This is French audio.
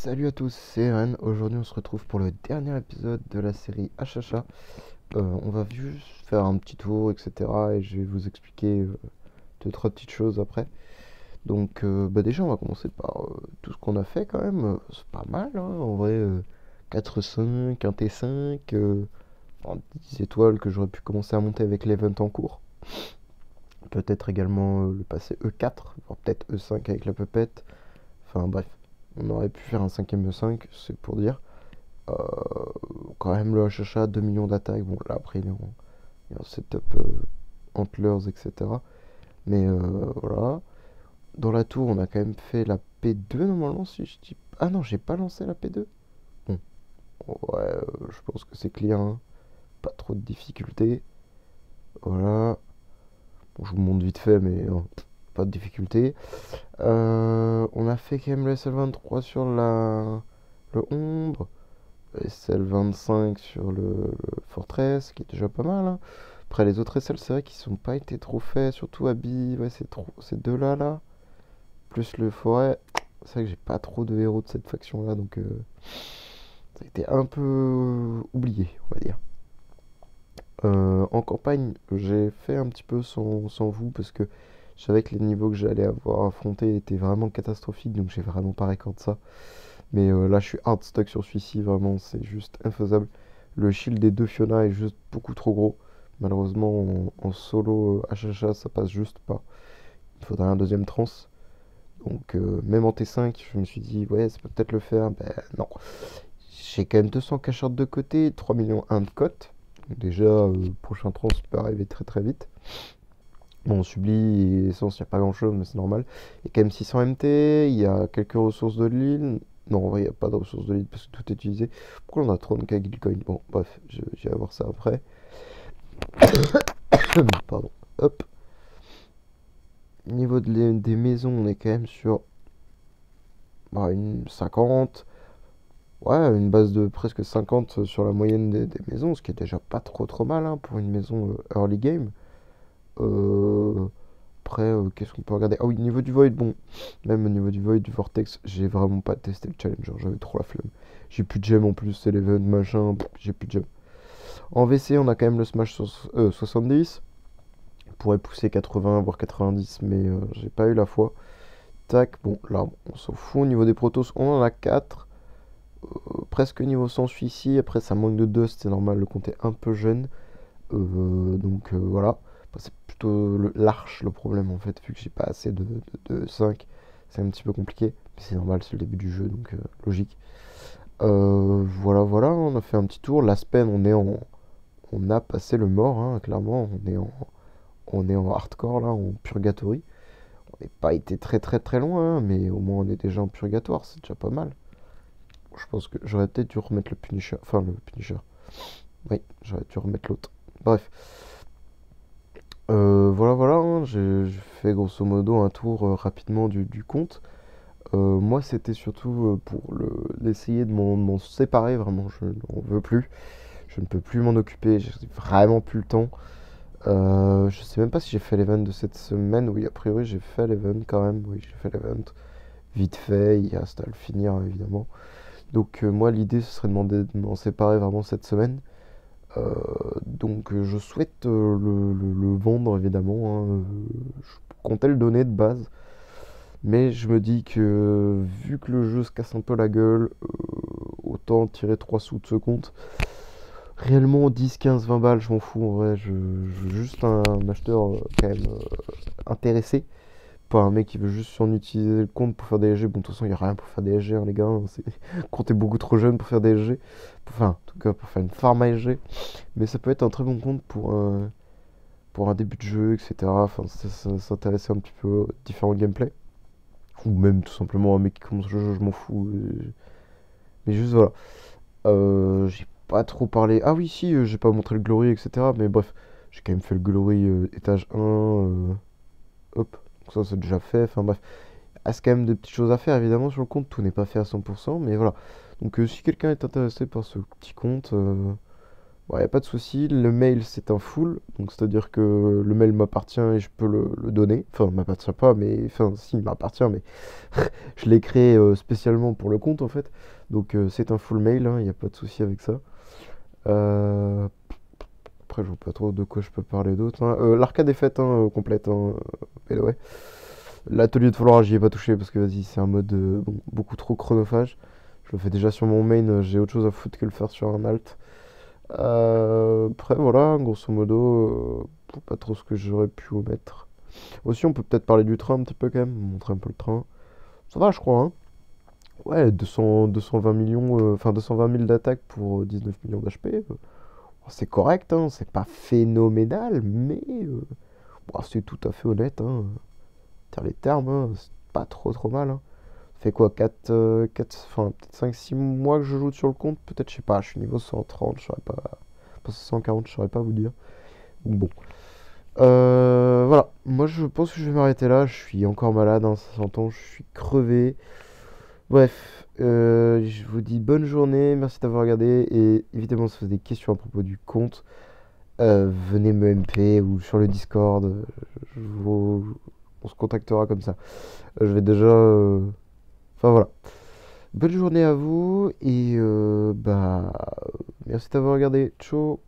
Salut à tous, c'est Eren. Aujourd'hui, on se retrouve pour le dernier épisode de la série HHA. On va juste faire un petit tour, etc. Et je vais vous expliquer deux, trois petites choses après. Donc, déjà, on va commencer par tout ce qu'on a fait quand même. C'est pas mal, hein, en vrai. 4-5, 1 T5, 10 étoiles que j'aurais pu commencer à monter avec l'event en cours. Peut-être également le passer E4, voire peut-être E5 avec la pupette. Enfin bref, on aurait pu faire un 5ème E5, c'est pour dire. Euh, Quand même le HHA, 2 millions d'attaques. Bon, là après, il est en setup Antlers, etc. Mais voilà. Dans la tour, on a quand même fait la P2 normalement. Si je dis. Ah non, j'ai pas lancé la P2. Bon, ouais, je pense que c'est clear, hein. Pas trop de difficultés. Voilà. Bon, je vous montre vite fait, mais non, pas de difficultés. On a fait quand même le SL23 sur le ombre. SL25 sur le Fortress, qui est déjà pas mal, hein. Après les autres SL, c'est vrai qu'ils n'ont pas été trop faits, surtout Abby, ouais, ces deux-là, là, plus le Forêt. C'est vrai que j'ai pas trop de héros de cette faction-là, donc ça a été un peu oublié, on va dire. En campagne, j'ai fait un petit peu sans vous, parce que je savais que les niveaux que j'allais avoir affrontés étaient vraiment catastrophiques, donc j'ai vraiment pas record ça. Mais là, je suis hard stuck sur celui-ci, vraiment, c'est juste infaisable. Le shield des deux Fiona est juste beaucoup trop gros. Malheureusement, en solo HHA, ça passe juste pas. Il faudrait un deuxième trans. Donc, même en T5, je me suis dit, ouais, ça peut peut-être le faire. Ben non. J'ai quand même 200 cachortes de côté, 3 millions 1 de cote. Donc déjà, prochain trans peut arriver très très vite. Bon, Subli et Essence, il n'y a pas grand chose, mais c'est normal. Il y a quand même 600 MT, il y a quelques ressources de l'île. Non, en vrai, il n'y a pas de ressources de l'île parce que tout est utilisé. Pourquoi on a 30K Guildcoin? Bon, bref, j'irai voir ça après. Pardon. Hop. Niveau des maisons, on est quand même sur une 50. Ouais, une base de presque 50 sur la moyenne des maisons, ce qui est déjà pas trop mal, hein, pour une maison early game. Euh, Après, qu'est-ce qu'on peut regarder? Ah oui, niveau du Void, bon, même au niveau du Void, du Vortex, j'ai vraiment pas testé le Challenger, j'avais trop la flemme. J'ai plus de gemme en plus, c'est l'event machin, j'ai plus de gemme. En VC, on a quand même le Smash 70. On pourrait pousser 80, voire 90, mais j'ai pas eu la foi. Tac, bon, là, on s'en fout. Au niveau des Protoss, on en a 4. Presque niveau 100 celui-ci. Après, ça manque de dust, c'est normal, le compte est un peu jeune. Donc voilà. Enfin, c'est plutôt l'arche le problème en fait, vu que j'ai pas assez de 5. C'est un petit peu compliqué. Mais c'est normal, c'est le début du jeu, donc logique. Voilà, on a fait un petit tour. La semaine, on a passé le mort, hein, clairement. On est en hardcore là, en purgatory. On n'est pas été très loin, hein, mais au moins on est déjà en purgatoire, c'est déjà pas mal. Je pense que j'aurais peut-être dû remettre le Punisher. Enfin, le Punisher. Oui, j'aurais dû remettre l'autre. Bref. Voilà, hein, j'ai fait grosso modo un tour rapidement du compte. Moi, c'était surtout pour l'essayer de m'en séparer, vraiment, je n'en veux plus. Je ne peux plus m'en occuper, j'ai vraiment plus le temps. Je sais même pas si j'ai fait l'event de cette semaine. Oui, a priori, j'ai fait l'event quand même. Oui, j'ai fait l'event. Vite fait, il reste à le finir, évidemment. Donc, moi, l'idée, ce serait de m'en séparer vraiment cette semaine. Donc je souhaite le vendre évidemment, hein. Je comptais le donner de base, mais je me dis que vu que le jeu se casse un peu la gueule, autant tirer 3 sous de ce compte. Réellement 10, 15, 20 balles, je m'en fous en vrai, je veux juste un acheteur quand même intéressé. Pas un mec qui veut juste s'en utiliser le compte pour faire des SG. Bon, de toute façon, il n'y a rien pour faire des SG, hein, les gars, hein. Le compte est beaucoup trop jeune pour faire des SG. Enfin, en tout cas, pour faire une farm à SG. Mais ça peut être un très bon compte pour un début de jeu, etc. Enfin, s'intéresser un petit peu aux différents gameplays. Ou même tout simplement un mec qui commence le jeu, je m'en fous. Mais juste voilà. J'ai pas trop parlé. Ah oui, si, j'ai pas montré le Glory, etc. Mais bref, j'ai quand même fait le Glory étage 1. Hop, donc ça c'est déjà fait. Enfin bref, il reste quand même des petites choses à faire évidemment sur le compte. Tout n'est pas fait à 100%. Mais voilà. Donc si quelqu'un est intéressé par ce petit compte, Bon, y a pas de souci. Le mail, c'est un full. Donc, c'est-à-dire que le mail m'appartient et je peux le donner. Enfin, m'appartient pas, mais. Enfin, si, il m'appartient, mais je l'ai créé spécialement pour le compte, en fait. Donc, c'est un full mail, il n'y a pas de souci avec ça. Euh, Après, je vois pas trop de quoi je peux parler d'autre, hein. L'arcade est faite, hein, complète, hein, by the way. L'atelier de florage, j'y ai pas touché parce que, vas-y, c'est un mode bon, beaucoup trop chronophage. Je le fais déjà sur mon main, j'ai autre chose à foutre que le faire sur un alt. Après, voilà, grosso modo, pas trop ce que j'aurais pu omettre. Aussi, on peut peut-être parler du train un petit peu quand même, montrer un peu le train. Ça va, je crois, hein. Ouais, 220 millions, enfin 220 000 d'attaque pour 19 millions d'HP. C'est correct, hein, c'est pas phénoménal, mais bon, c'est tout à fait honnête, hein. Dire les termes, hein, c'est pas trop mal, hein. Ça fait quoi, 4 enfin peut-être 5 6 mois que je joue sur le compte, peut-être, je sais pas, je suis niveau 130, je saurais pas 140, je saurais pas vous dire. Donc bon. Voilà, moi je pense que je vais m'arrêter là, je suis encore malade, hein, ça s'entend, je suis crevé. Bref, je vous dis bonne journée, merci d'avoir regardé, et évidemment si vous avez des questions à propos du compte, venez me MP ou sur le Discord, on se contactera comme ça. Je vais déjà... Enfin voilà. Bonne journée à vous, et bah... Merci d'avoir regardé, ciao.